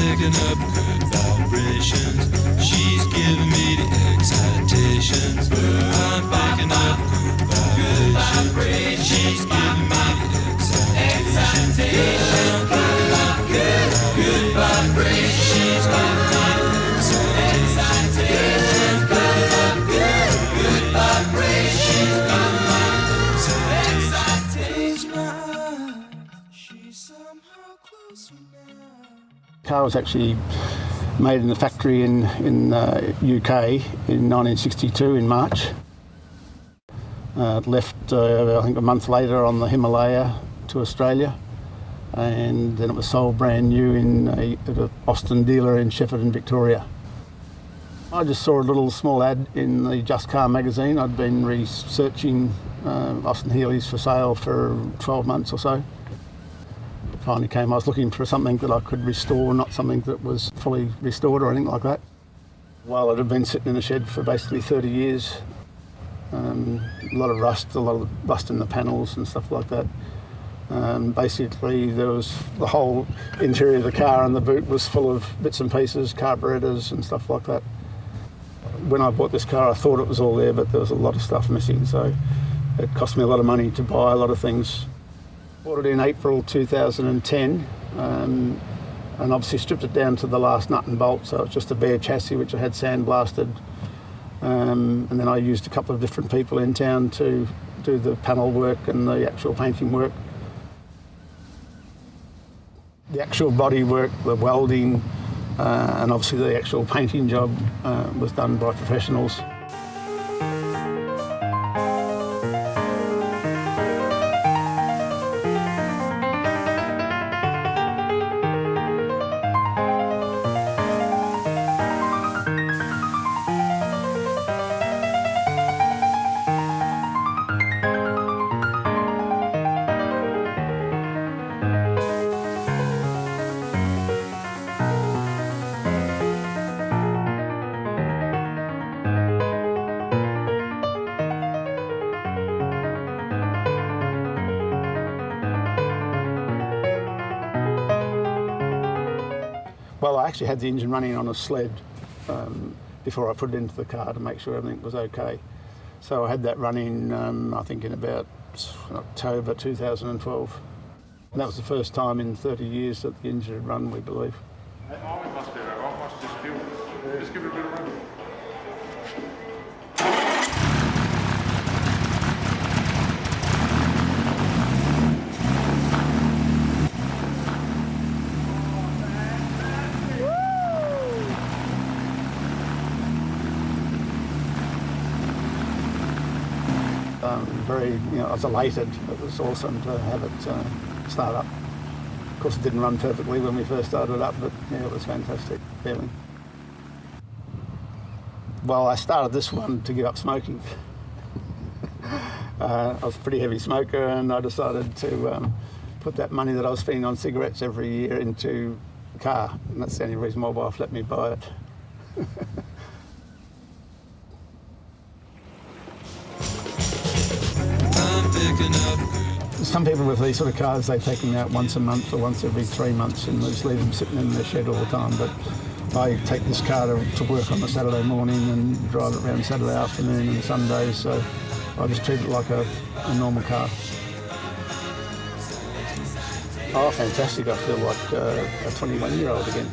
picking up good vibrations. She's giving me the excitations. I'm picking up good vibrations. She's giving me the excitations. I'm picking up good vibrations. She's giving me the excitations. Picking up good vibrations. She's giving me the excitations. She's somehow closer now. The car was actually made in the factory in UK in 1962 in March. Left I think a month later on the Himalaya to Australia, and then it was sold brand new at an Austin dealer in Shepparton, Victoria. I just saw a little small ad in the Just Car magazine. I'd been researching AustinHeelys for sale for 12 months or so. Finally came, I was looking for something that I could restore, not something that was fully restored or anything like that. Well, it had been sitting in a shed for basically 30 years. A lot of rust in the panels and stuff like that. Basically, there was the whole interior of the car and the boot was full of bits and pieces, carburetors and stuff like that. When I bought this car, I thought it was all there, but there was a lot of stuff missing, so it cost me a lot of money to buy a lot of things. Bought it in April 2010, and obviously stripped it down to the last nut and bolt, so it's just a bare chassis which I had sandblasted. And then I used a couple of different people in town to do the panel work and the actual painting work. The actual body work, the welding, and obviously the actual painting job was done by professionals. Well, I actually had the engine running on a sled before I put it into the car to make sure everything was okay. So I had that running, I think, in about October 2012. And that was the first time in 30 years that the engine had run, we believe. Just give it a bit of run. I was elated. It was awesome to have it start up. Of course, it didn't run perfectly when we first started up, but yeah, it was fantastic feeling. Well, I started this one to give up smoking. I was a pretty heavy smoker, and I decided to put that money that I was spending on cigarettes every year into the car, and that's the only reason my wife let me buy it. Some people with these sort of cars, they take them out once a month or once every 3 months and they just leave them sitting in their shed all the time. But I take this car to work on a Saturday morning and drive it around Saturday afternoon and Sundays, so I just treat it like a normal car. Oh, fantastic. I feel like a 21-year-old again.